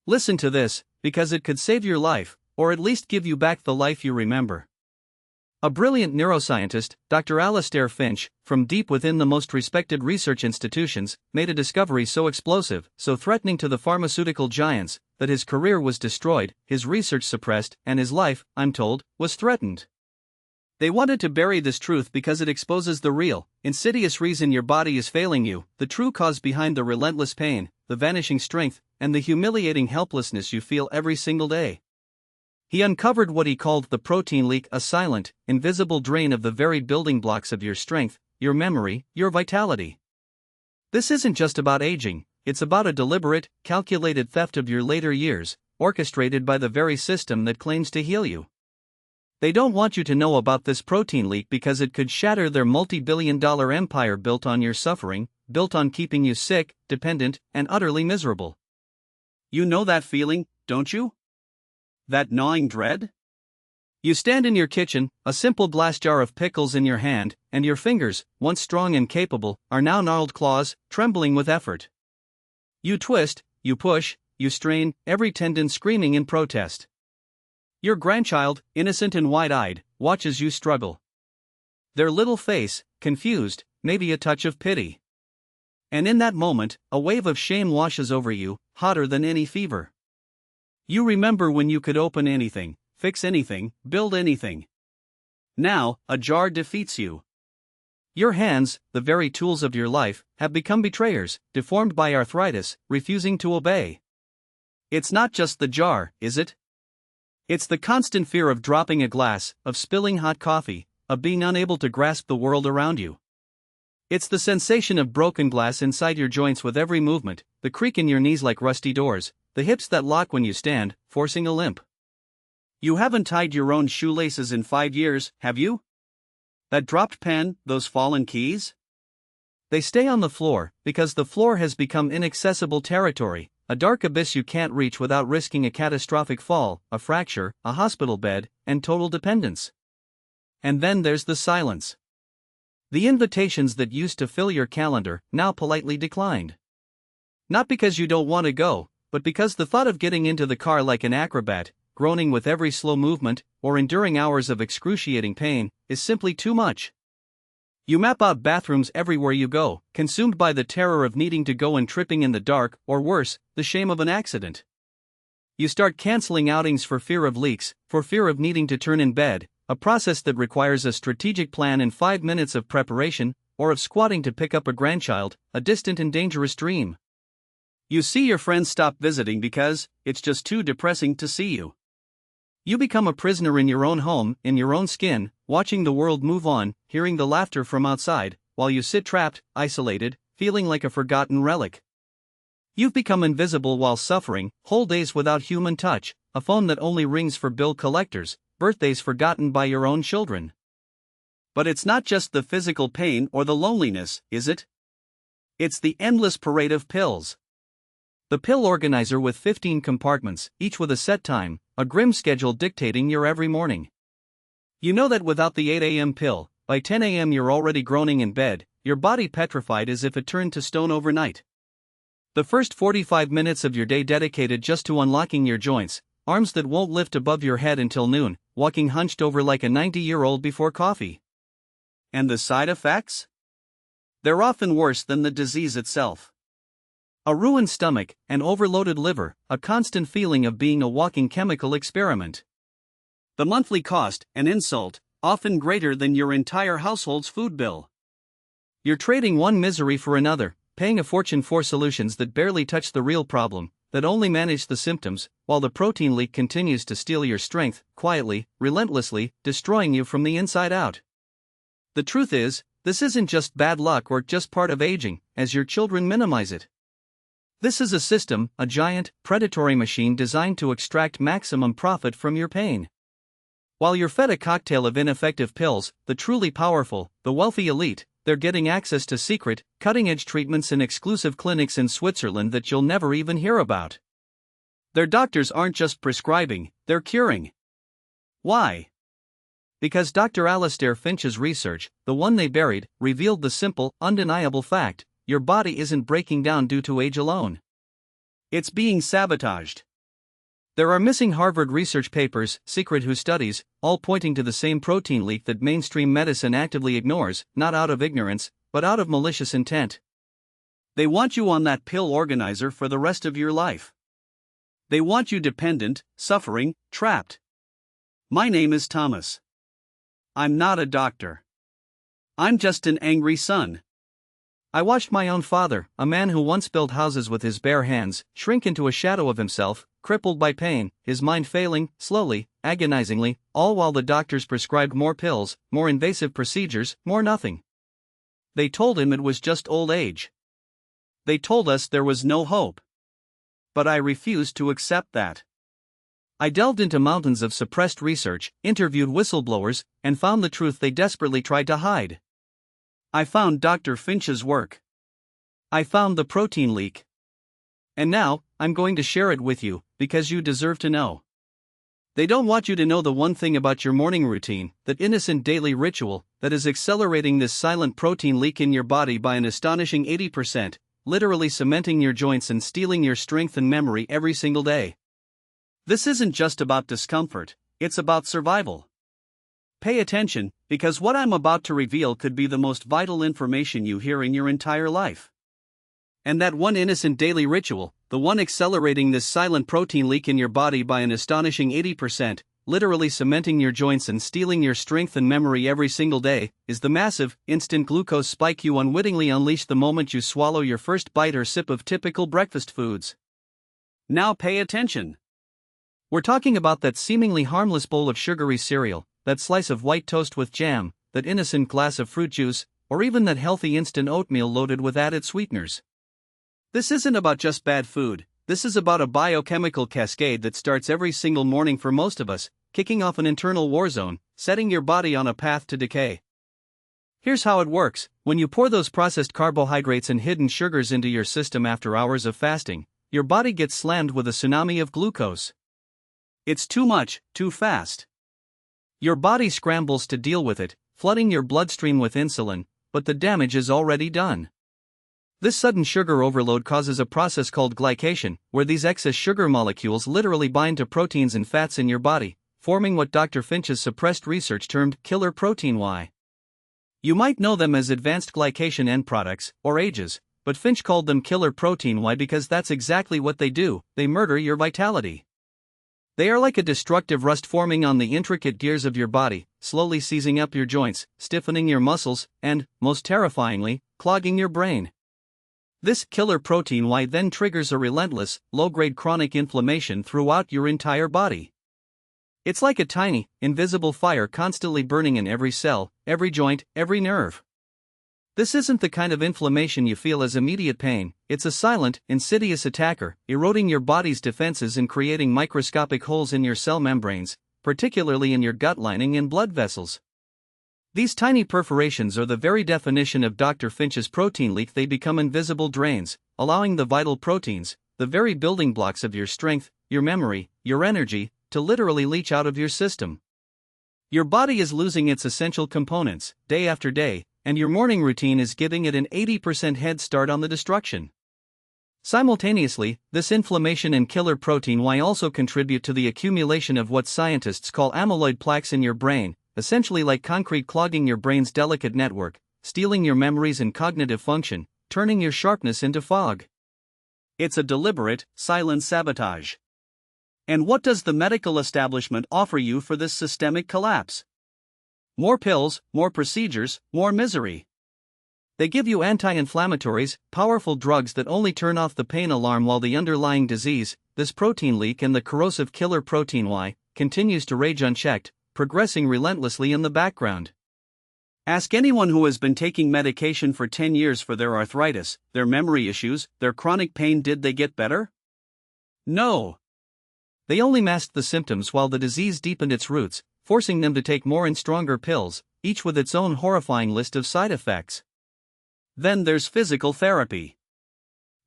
Listen to this, because it could save your life, or at least give you back the life you remember. A brilliant neuroscientist, Dr. Alastair Finch, from deep within the most respected research institutions, made a discovery so explosive, so threatening to the pharmaceutical giants, that his career was destroyed, his research suppressed, and his life, I'm told, was threatened. They wanted to bury this truth because it exposes the real, insidious reason your body is failing you, the true cause behind the relentless pain, the vanishing strength, and the humiliating helplessness you feel every single day. He uncovered what he called the protein leak, a silent, invisible drain of the very building blocks of your strength, your memory, your vitality. This isn't just about aging, it's about a deliberate, calculated theft of your later years, orchestrated by the very system that claims to heal you. They don't want you to know about this protein leak because it could shatter their multi-billion-dollar empire built on your suffering, built on keeping you sick, dependent, and utterly miserable. You know that feeling, don't you? That gnawing dread? You stand in your kitchen, a simple glass jar of pickles in your hand, and your fingers, once strong and capable, are now gnarled claws, trembling with effort. You twist, you push, you strain, every tendon screaming in protest. Your grandchild, innocent and wide-eyed, watches you struggle. Their little face, confused, maybe a touch of pity. And in that moment, a wave of shame washes over you, hotter than any fever. You remember when you could open anything, fix anything, build anything. Now, a jar defeats you. Your hands, the very tools of your life, have become betrayers, deformed by arthritis, refusing to obey. It's not just the jar, is it? It's the constant fear of dropping a glass, of spilling hot coffee, of being unable to grasp the world around you. It's the sensation of broken glass inside your joints with every movement, the creak in your knees like rusty doors, the hips that lock when you stand, forcing a limp. You haven't tied your own shoelaces in 5 years, have you? That dropped pen, those fallen keys? They stay on the floor, because the floor has become inaccessible territory, a dark abyss you can't reach without risking a catastrophic fall, a fracture, a hospital bed, and total dependence. And then there's the silence. The invitations that used to fill your calendar, now politely declined. Not because you don't want to go, but because the thought of getting into the car like an acrobat, groaning with every slow movement, or enduring hours of excruciating pain, is simply too much. You map out bathrooms everywhere you go, consumed by the terror of needing to go and tripping in the dark, or worse, the shame of an accident. You start canceling outings for fear of leaks, for fear of needing to turn in bed, a process that requires a strategic plan and 5 minutes of preparation, or of squatting to pick up a grandchild, a distant and dangerous dream. You see your friends stop visiting because it's just too depressing to see you. You become a prisoner in your own home, in your own skin, watching the world move on, hearing the laughter from outside, while you sit trapped, isolated, feeling like a forgotten relic. You've become invisible while suffering, whole days without human touch, a phone that only rings for bill collectors, birthdays forgotten by your own children. But it's not just the physical pain or the loneliness, is it? It's the endless parade of pills. The pill organizer with 15 compartments, each with a set time, a grim schedule dictating your every morning. You know that without the 8 a.m. pill, by 10 a.m. you're already groaning in bed, your body petrified as if it turned to stone overnight. The first 45 minutes of your day dedicated just to unlocking your joints, arms that won't lift above your head until noon, walking hunched over like a 90-year-old before coffee. And the side effects? They're often worse than the disease itself. A ruined stomach, an overloaded liver, a constant feeling of being a walking chemical experiment. The monthly cost, an insult, often greater than your entire household's food bill. You're trading one misery for another, paying a fortune for solutions that barely touch the real problem, that only manage the symptoms, while the protein leak continues to steal your strength, quietly, relentlessly, destroying you from the inside out. The truth is, this isn't just bad luck or just part of aging, as your children minimize it. This is a system, a giant, predatory machine designed to extract maximum profit from your pain. While you're fed a cocktail of ineffective pills, the truly powerful, the wealthy elite, they're getting access to secret, cutting-edge treatments in exclusive clinics in Switzerland that you'll never even hear about. Their doctors aren't just prescribing, they're curing. Why? Because Dr. Alastair Finch's research, the one they buried, revealed the simple, undeniable fact: your body isn't breaking down due to age alone. It's being sabotaged. There are missing Harvard research papers, secret WHO studies, all pointing to the same protein leak that mainstream medicine actively ignores, not out of ignorance, but out of malicious intent. They want you on that pill organizer for the rest of your life. They want you dependent, suffering, trapped. My name is Thomas. I'm not a doctor. I'm just an angry son. I watched my own father, a man who once built houses with his bare hands, shrink into a shadow of himself, crippled by pain, his mind failing, slowly, agonizingly, all while the doctors prescribed more pills, more invasive procedures, more nothing. They told him it was just old age. They told us there was no hope. But I refused to accept that. I delved into mountains of suppressed research, interviewed whistleblowers, and found the truth they desperately tried to hide. I found Dr. Finch's work. I found the protein leak. And now, I'm going to share it with you, because you deserve to know. They don't want you to know the one thing about your morning routine, that innocent daily ritual, that is accelerating this silent protein leak in your body by an astonishing 80%, literally cementing your joints and stealing your strength and memory every single day. This isn't just about discomfort, it's about survival. Pay attention, because what I'm about to reveal could be the most vital information you hear in your entire life. And that one innocent daily ritual, the one accelerating this silent protein leak in your body by an astonishing 80%, literally cementing your joints and stealing your strength and memory every single day, is the massive, instant glucose spike you unwittingly unleash the moment you swallow your first bite or sip of typical breakfast foods. Now pay attention. We're talking about that seemingly harmless bowl of sugary cereal, that slice of white toast with jam, that innocent glass of fruit juice, or even that healthy instant oatmeal loaded with added sweeteners. This isn't about just bad food, this is about a biochemical cascade that starts every single morning for most of us, kicking off an internal war zone, setting your body on a path to decay. Here's how it works: when you pour those processed carbohydrates and hidden sugars into your system after hours of fasting, your body gets slammed with a tsunami of glucose. It's too much, too fast. Your body scrambles to deal with it, flooding your bloodstream with insulin, but the damage is already done. This sudden sugar overload causes a process called glycation, where these excess sugar molecules literally bind to proteins and fats in your body, forming what Dr. Finch's suppressed research termed killer protein Y. You might know them as advanced glycation end products, or AGEs, but Finch called them killer protein Y because that's exactly what they do: they murder your vitality. They are like a destructive rust forming on the intricate gears of your body, slowly seizing up your joints, stiffening your muscles, and, most terrifyingly, clogging your brain. This killer protein Y then triggers a relentless, low-grade chronic inflammation throughout your entire body. It's like a tiny, invisible fire constantly burning in every cell, every joint, every nerve. This isn't the kind of inflammation you feel as immediate pain, it's a silent, insidious attacker, eroding your body's defenses and creating microscopic holes in your cell membranes, particularly in your gut lining and blood vessels. These tiny perforations are the very definition of Dr. Finch's protein leak. They become invisible drains, allowing the vital proteins, the very building blocks of your strength, your memory, your energy, to literally leach out of your system. Your body is losing its essential components, day after day, and your morning routine is giving it an 80% head start on the destruction. Simultaneously, this inflammation and killer protein Y also contribute to the accumulation of what scientists call amyloid plaques in your brain, essentially like concrete clogging your brain's delicate network, stealing your memories and cognitive function, turning your sharpness into fog. It's a deliberate, silent sabotage. And what does the medical establishment offer you for this systemic collapse? More pills, more procedures, more misery. They give you anti-inflammatories, powerful drugs that only turn off the pain alarm while the underlying disease, this protein leak and the corrosive killer protein Y, continues to rage unchecked, progressing relentlessly in the background. Ask anyone who has been taking medication for 10 years for their arthritis, their memory issues, their chronic pain. Did they get better? No. They only masked the symptoms while the disease deepened its roots, forcing them to take more and stronger pills, each with its own horrifying list of side effects. Then there's physical therapy.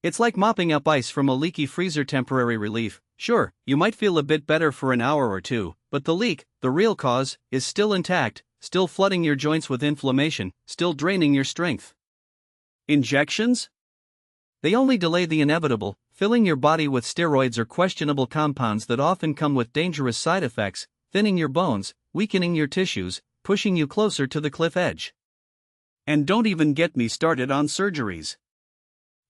It's like mopping up ice from a leaky freezer. Temporary relief. Sure, you might feel a bit better for an hour or two, but the leak, the real cause, is still intact, still flooding your joints with inflammation, still draining your strength. Injections? They only delay the inevitable, filling your body with steroids or questionable compounds that often come with dangerous side effects, thinning your bones, weakening your tissues, pushing you closer to the cliff edge. And don't even get me started on surgeries.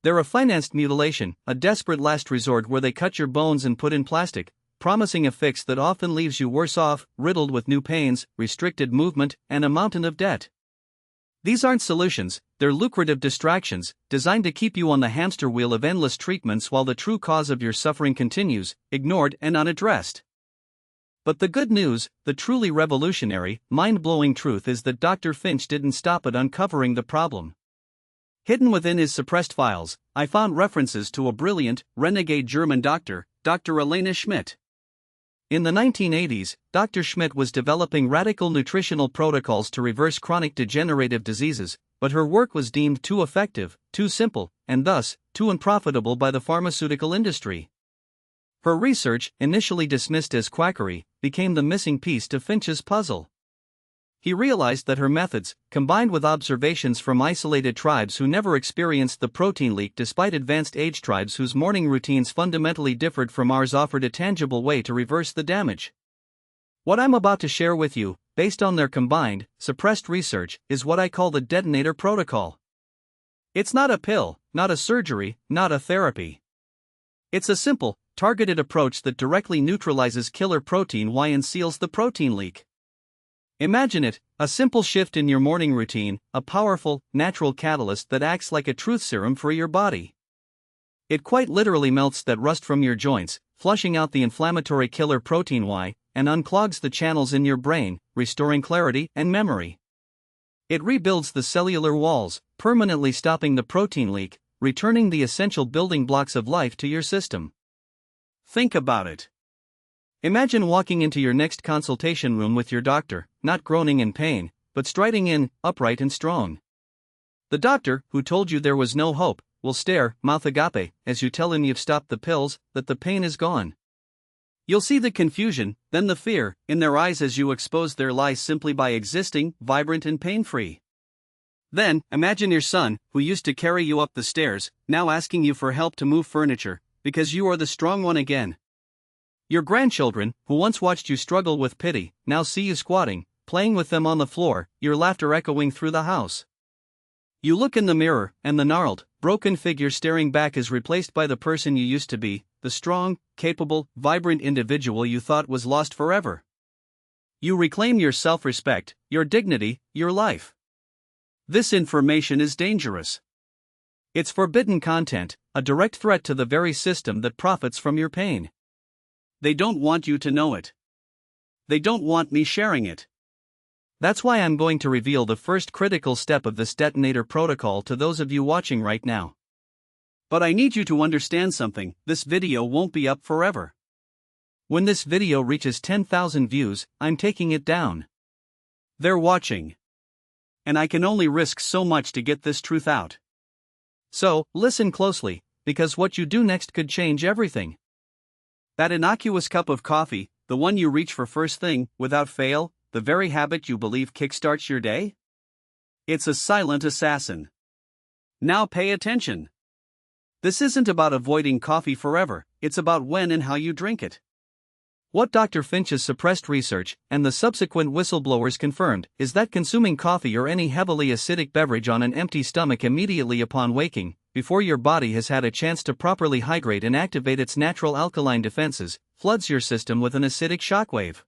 They're a financed mutilation, a desperate last resort where they cut your bones and put in plastic, promising a fix that often leaves you worse off, riddled with new pains, restricted movement, and a mountain of debt. These aren't solutions, they're lucrative distractions, designed to keep you on the hamster wheel of endless treatments while the true cause of your suffering continues, ignored and unaddressed. But the good news, the truly revolutionary, mind-blowing truth is that Dr. Finch didn't stop at uncovering the problem. Hidden within his suppressed files, I found references to a brilliant, renegade German doctor, Dr. Elena Schmidt. In the 1980s, Dr. Schmidt was developing radical nutritional protocols to reverse chronic degenerative diseases, but her work was deemed too effective, too simple, and thus, too unprofitable by the pharmaceutical industry. Her research, initially dismissed as quackery, became the missing piece to Finch's puzzle. He realized that her methods, combined with observations from isolated tribes who never experienced the protein leak despite advanced age tribes whose morning routines fundamentally differed from ours, offered a tangible way to reverse the damage. What I'm about to share with you, based on their combined, suppressed research, is what I call the Detonator Protocol. It's not a pill, not a surgery, not a therapy. It's a simple, targeted approach that directly neutralizes killer protein Y and seals the protein leak. Imagine it, a simple shift in your morning routine, a powerful, natural catalyst that acts like a truth serum for your body. It quite literally melts that rust from your joints, flushing out the inflammatory killer protein Y, and unclogs the channels in your brain, restoring clarity and memory. It rebuilds the cellular walls, permanently stopping the protein leak, returning the essential building blocks of life to your system. Think about it. Imagine walking into your next consultation room with your doctor, not groaning in pain, but striding in, upright and strong. The doctor, who told you there was no hope, will stare, mouth agape, as you tell him you've stopped the pills, that the pain is gone. You'll see the confusion, then the fear, in their eyes as you expose their lies simply by existing, vibrant and pain-free. Then, imagine your son, who used to carry you up the stairs, now asking you for help to move furniture, because you are the strong one again. Your grandchildren, who once watched you struggle with pity, now see you squatting, playing with them on the floor, your laughter echoing through the house. You look in the mirror, and the gnarled, broken figure staring back is replaced by the person you used to be, the strong, capable, vibrant individual you thought was lost forever. You reclaim your self-respect, your dignity, your life. This information is dangerous. It's forbidden content, a direct threat to the very system that profits from your pain. They don't want you to know it. They don't want me sharing it. That's why I'm going to reveal the first critical step of this Detonator Protocol to those of you watching right now. But I need you to understand something, this video won't be up forever. When this video reaches 10,000 views, I'm taking it down. They're watching. And I can only risk so much to get this truth out. So, listen closely, because what you do next could change everything. That innocuous cup of coffee, the one you reach for first thing, without fail, the very habit you believe kickstarts your day? It's a silent assassin. Now pay attention. This isn't about avoiding coffee forever, it's about when and how you drink it. What Dr. Finch's suppressed research, and the subsequent whistleblowers confirmed, is that consuming coffee or any heavily acidic beverage on an empty stomach immediately upon waking, before your body has had a chance to properly hydrate and activate its natural alkaline defenses, floods your system with an acidic shockwave.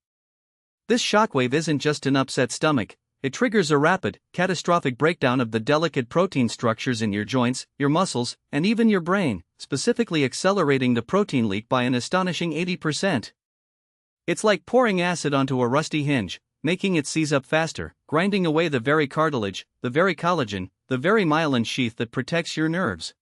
This shockwave isn't just an upset stomach, it triggers a rapid, catastrophic breakdown of the delicate protein structures in your joints, your muscles, and even your brain, specifically accelerating the protein leak by an astonishing 80%. It's like pouring acid onto a rusty hinge, making it seize up faster, grinding away the very cartilage, the very collagen, the very myelin sheath that protects your nerves.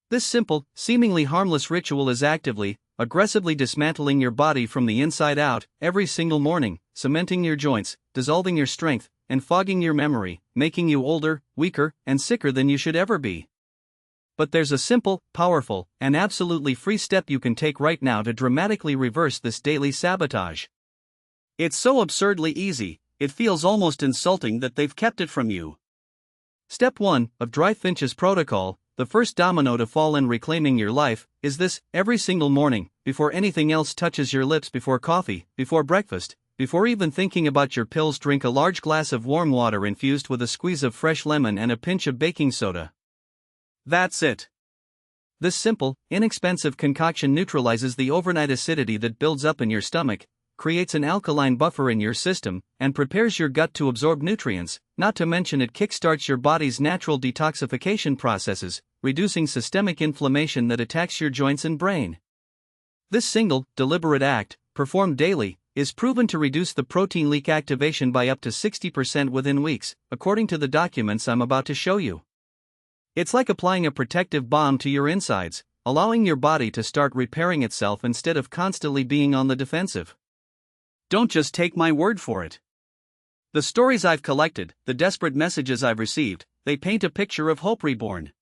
This simple, seemingly harmless ritual is actively, aggressively dismantling your body from the inside out, every single morning, cementing your joints, dissolving your strength, and fogging your memory, making you older, weaker, and sicker than you should ever be. But there's a simple, powerful, and absolutely free step you can take right now to dramatically reverse this daily sabotage. It's so absurdly easy, it feels almost insulting that they've kept it from you. Step 1 of Dry Finch's protocol, the first domino to fall in reclaiming your life is this: every single morning, before anything else touches your lips, before coffee, before breakfast, before even thinking about your pills, drink a large glass of warm water infused with a squeeze of fresh lemon and a pinch of baking soda. That's it. This simple, inexpensive concoction neutralizes the overnight acidity that builds up in your stomach, creates an alkaline buffer in your system, and prepares your gut to absorb nutrients, not to mention it kickstarts your body's natural detoxification processes, reducing systemic inflammation that attacks your joints and brain. This single, deliberate act, performed daily, is proven to reduce the protein leak activation by up to 60% within weeks, according to the documents I'm about to show you. It's like applying a protective balm to your insides, allowing your body to start repairing itself instead of constantly being on the defensive. Don't just take my word for it. The stories I've collected, the desperate messages I've received, they paint a picture of hope reborn.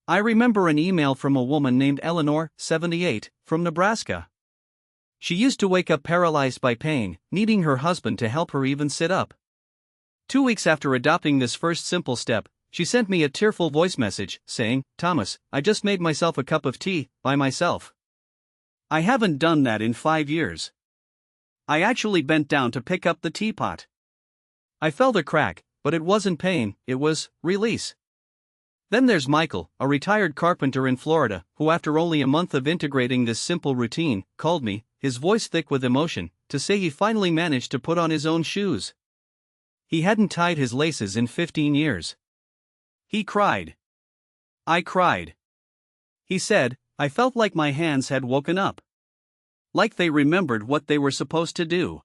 I remember an email from a woman named Eleanor, 78, from Nebraska. She used to wake up paralyzed by pain, needing her husband to help her even sit up. 2 weeks after adopting this first simple step, she sent me a tearful voice message, saying, "Thomas, I just made myself a cup of tea, by myself. I haven't done that in 5 years. I actually bent down to pick up the teapot. I felt a crack, but it wasn't pain, it was release." Then there's Michael, a retired carpenter in Florida, who after only a month of integrating this simple routine, called me, his voice thick with emotion, to say he finally managed to put on his own shoes. He hadn't tied his laces in 15 years. He cried. I cried. He said, "I felt like my hands had woken up. Like they remembered what they were supposed to do."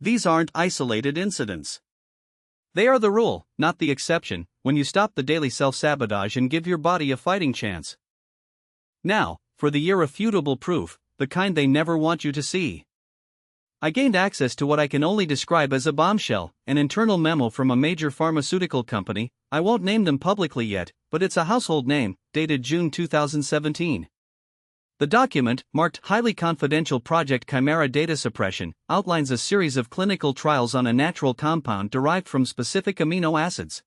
These aren't isolated incidents. They are the rule, not the exception, when you stop the daily self-sabotage and give your body a fighting chance. Now, for the irrefutable proof, the kind they never want you to see. I gained access to what I can only describe as a bombshell, an internal memo from a major pharmaceutical company. I won't name them publicly yet, but it's a household name, dated June 2017. The document, marked Highly Confidential Project Chimera Data Suppression, outlines a series of clinical trials on a natural compound derived from specific amino acids.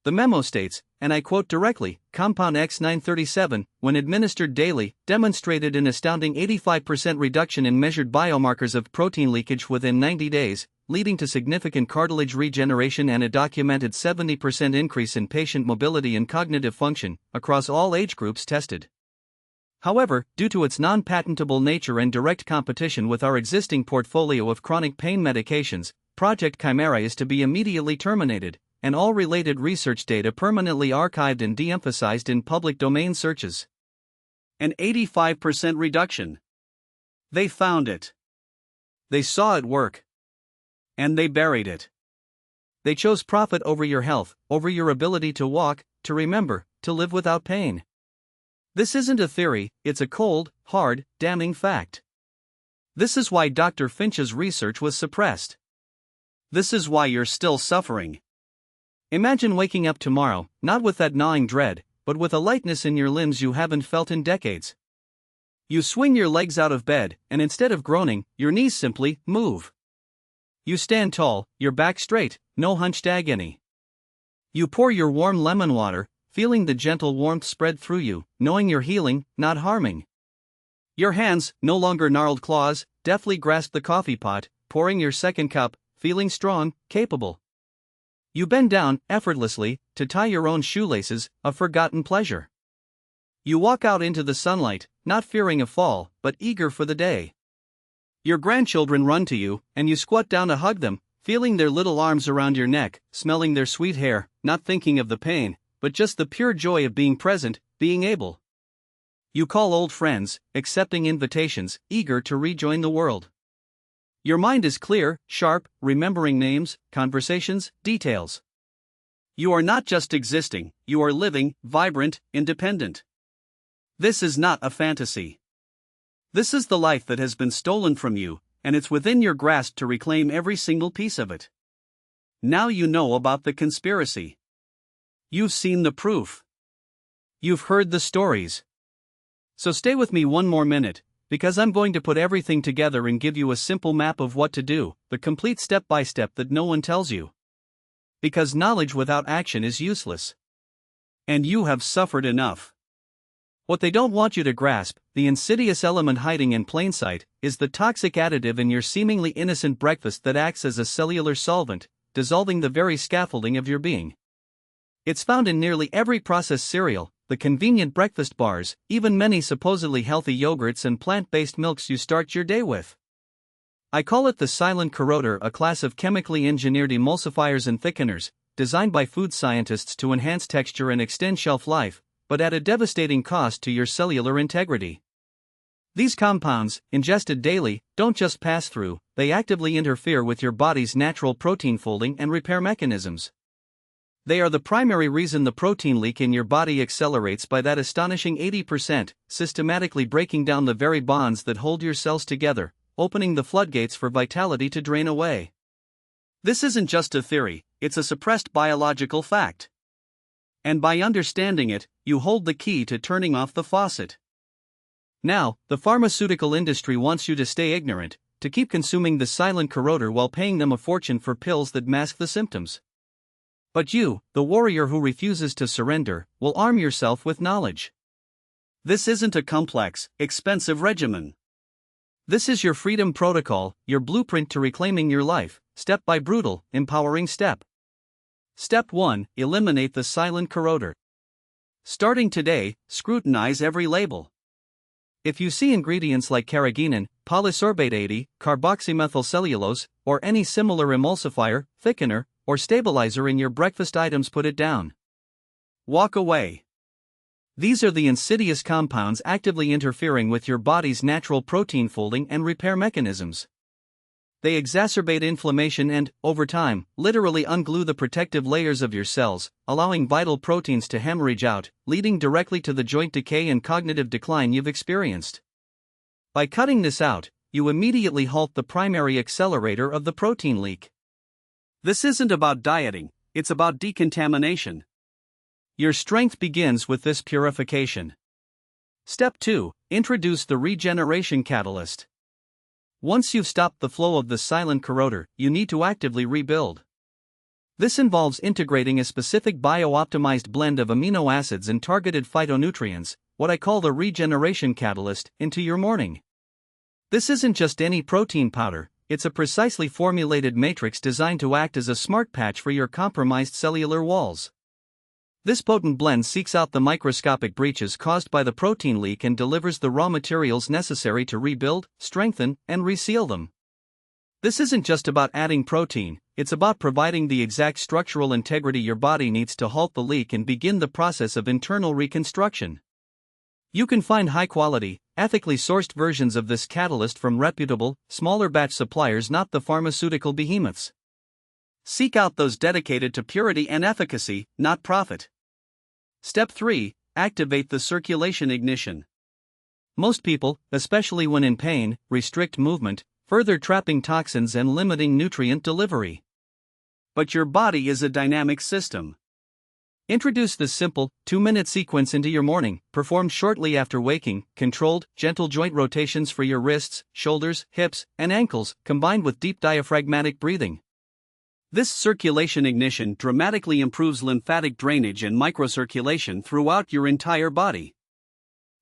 The memo states, and I quote directly, "Compound X937, when administered daily, demonstrated an astounding 85% reduction in measured biomarkers of protein leakage within 90 days, leading to significant cartilage regeneration and a documented 70% increase in patient mobility and cognitive function, across all age groups tested." However, due to its non-patentable nature and direct competition with our existing portfolio of chronic pain medications, Project Chimera is to be immediately terminated, and all related research data permanently archived and de-emphasized in public domain searches. An 85% reduction. They found it. They saw it work. And they buried it. They chose profit over your health, over your ability to walk, to remember, to live without pain. This isn't a theory, it's a cold, hard, damning fact. This is why Dr. Finch's research was suppressed. This is why you're still suffering. Imagine waking up tomorrow, not with that gnawing dread, but with a lightness in your limbs you haven't felt in decades. You swing your legs out of bed, and instead of groaning, your knees simply move. You stand tall, your back straight, no hunched agony. You pour your warm lemon water, feeling the gentle warmth spread through you, knowing you're healing, not harming. Your hands, no longer gnarled claws, deftly grasp the coffee pot, pouring your second cup, feeling strong, capable. You bend down, effortlessly, to tie your own shoelaces, a forgotten pleasure. You walk out into the sunlight, not fearing a fall, but eager for the day. Your grandchildren run to you, and you squat down to hug them, feeling their little arms around your neck, smelling their sweet hair, not thinking of the pain, but just the pure joy of being present, being able. You call old friends, accepting invitations, eager to rejoin the world. Your mind is clear, sharp, remembering names, conversations, details. You are not just existing, you are living, vibrant, independent. This is not a fantasy. This is the life that has been stolen from you, and it's within your grasp to reclaim every single piece of it. Now you know about the conspiracy. You've seen the proof. You've heard the stories. So stay with me one more minute, because I'm going to put everything together and give you a simple map of what to do, the complete step-by-step that no one tells you. Because knowledge without action is useless. And you have suffered enough. What they don't want you to grasp, the insidious element hiding in plain sight, is the toxic additive in your seemingly innocent breakfast that acts as a cellular solvent, dissolving the very scaffolding of your being. It's found in nearly every processed cereal, the convenient breakfast bars, even many supposedly healthy yogurts and plant-based milks you start your day with. I call it the Silent Corroder, a class of chemically engineered emulsifiers and thickeners, designed by food scientists to enhance texture and extend shelf life, but at a devastating cost to your cellular integrity. These compounds, ingested daily, don't just pass through, they actively interfere with your body's natural protein folding and repair mechanisms. They are the primary reason the protein leak in your body accelerates by that astonishing 80%, systematically breaking down the very bonds that hold your cells together, opening the floodgates for vitality to drain away. This isn't just a theory, it's a suppressed biological fact. And by understanding it, you hold the key to turning off the faucet. Now, the pharmaceutical industry wants you to stay ignorant, to keep consuming the silent corroder while paying them a fortune for pills that mask the symptoms. But you, the warrior who refuses to surrender, will arm yourself with knowledge. This isn't a complex, expensive regimen. This is your freedom protocol, your blueprint to reclaiming your life, step by brutal, empowering step. Step 1: Eliminate the silent corroder. Starting today, scrutinize every label. If you see ingredients like carrageenan, polysorbate 80, carboxymethylcellulose, or any similar emulsifier, thickener, or stabilizer in your breakfast items, put it down. Walk away. These are the insidious compounds actively interfering with your body's natural protein folding and repair mechanisms. They exacerbate inflammation and, over time, literally unglue the protective layers of your cells, allowing vital proteins to hemorrhage out, leading directly to the joint decay and cognitive decline you've experienced. By cutting this out, you immediately halt the primary accelerator of the protein leak. This isn't about dieting, it's about decontamination. Your strength begins with this purification. Step 2: Introduce the regeneration catalyst. Once you've stopped the flow of the silent corroder, you need to actively rebuild. This involves integrating a specific bio-optimized blend of amino acids and targeted phytonutrients, what I call the regeneration catalyst, into your morning. This isn't just any protein powder, it's a precisely formulated matrix designed to act as a smart patch for your compromised cellular walls. This potent blend seeks out the microscopic breaches caused by the protein leak and delivers the raw materials necessary to rebuild, strengthen, and reseal them. This isn't just about adding protein, it's about providing the exact structural integrity your body needs to halt the leak and begin the process of internal reconstruction. You can find high-quality, ethically sourced versions of this catalyst from reputable, smaller batch suppliers, not the pharmaceutical behemoths. Seek out those dedicated to purity and efficacy, not profit. Step 3: Activate the circulation ignition. Most people, especially when in pain, restrict movement, further trapping toxins and limiting nutrient delivery. But your body is a dynamic system. Introduce this simple, 2-minute sequence into your morning, performed shortly after waking: controlled, gentle joint rotations for your wrists, shoulders, hips, and ankles, combined with deep diaphragmatic breathing. This circulation ignition dramatically improves lymphatic drainage and microcirculation throughout your entire body.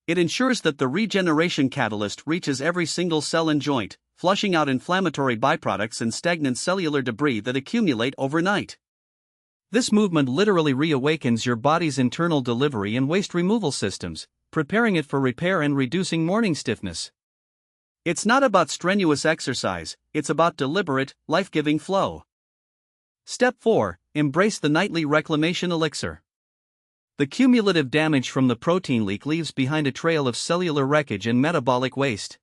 It ensures that the regeneration catalyst reaches every single cell and joint, flushing out inflammatory byproducts and stagnant cellular debris that accumulate overnight. This movement literally reawakens your body's internal delivery and waste removal systems, preparing it for repair and reducing morning stiffness. It's not about strenuous exercise, it's about deliberate, life-giving flow. Step 4: Embrace the nightly reclamation elixir. The cumulative damage from the protein leak leaves behind a trail of cellular wreckage and metabolic waste.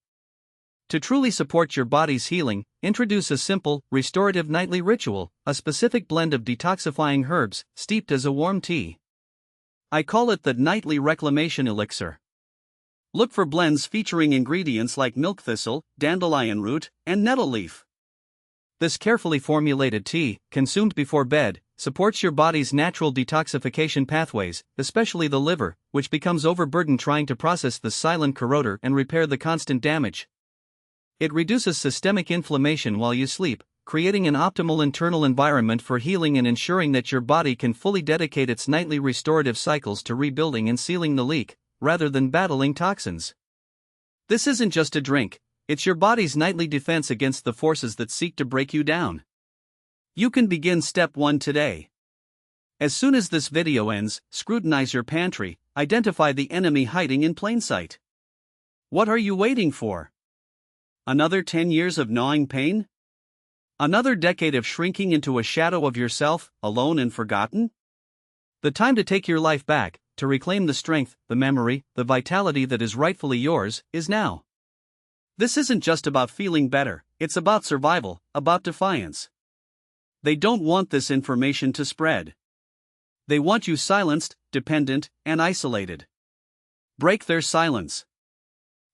To truly support your body's healing, introduce a simple, restorative nightly ritual, a specific blend of detoxifying herbs, steeped as a warm tea. I call it the nightly reclamation elixir. Look for blends featuring ingredients like milk thistle, dandelion root, and nettle leaf. This carefully formulated tea, consumed before bed, supports your body's natural detoxification pathways, especially the liver, which becomes overburdened trying to process the silent corroder and repair the constant damage. It reduces systemic inflammation while you sleep, creating an optimal internal environment for healing and ensuring that your body can fully dedicate its nightly restorative cycles to rebuilding and sealing the leak, rather than battling toxins. This isn't just a drink, it's your body's nightly defense against the forces that seek to break you down. You can begin step 1 today. As soon as this video ends, scrutinize your pantry, identify the enemy hiding in plain sight. What are you waiting for? Another 10 years of gnawing pain? Another decade of shrinking into a shadow of yourself, alone and forgotten? The time to take your life back, to reclaim the strength, the memory, the vitality that is rightfully yours, is now. This isn't just about feeling better, it's about survival, about defiance. They don't want this information to spread. They want you silenced, dependent, and isolated. Break their silence.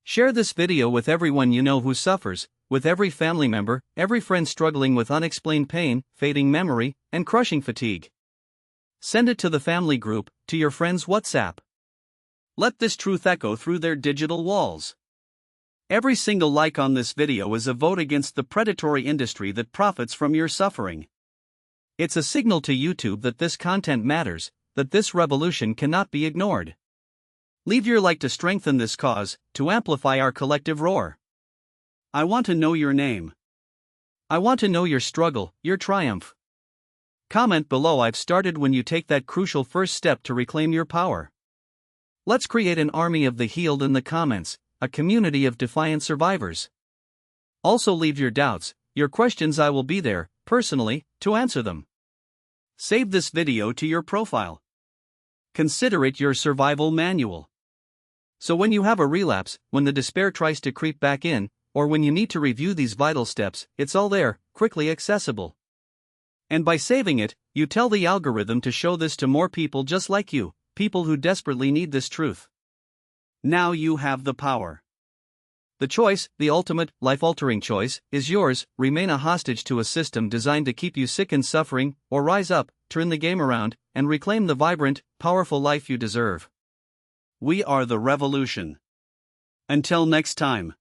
Share this video with everyone you know who suffers, with every family member, every friend struggling with unexplained pain, fading memory, and crushing fatigue. Send it to the family group, to your friends' WhatsApp. Let this truth echo through their digital walls. Every single like on this video is a vote against the predatory industry that profits from your suffering. It's a signal to YouTube that this content matters, that this revolution cannot be ignored. Leave your like to strengthen this cause, to amplify our collective roar. I want to know your name. I want to know your struggle, your triumph. Comment below I've started when you take that crucial first step to reclaim your power. Let's create an army of the healed in the comments, a community of defiant survivors. Also leave your doubts, your questions. I will be there, personally, to answer them. Save this video to your profile. Consider it your survival manual. So when you have a relapse, when the despair tries to creep back in, or when you need to review these vital steps, it's all there, quickly accessible. And by saving it, you tell the algorithm to show this to more people just like you, people who desperately need this truth. Now you have the power. The choice, the ultimate, life-altering choice, is yours: remain a hostage to a system designed to keep you sick and suffering, or rise up, turn the game around, and reclaim the vibrant, powerful life you deserve. We are the revolution. Until next time.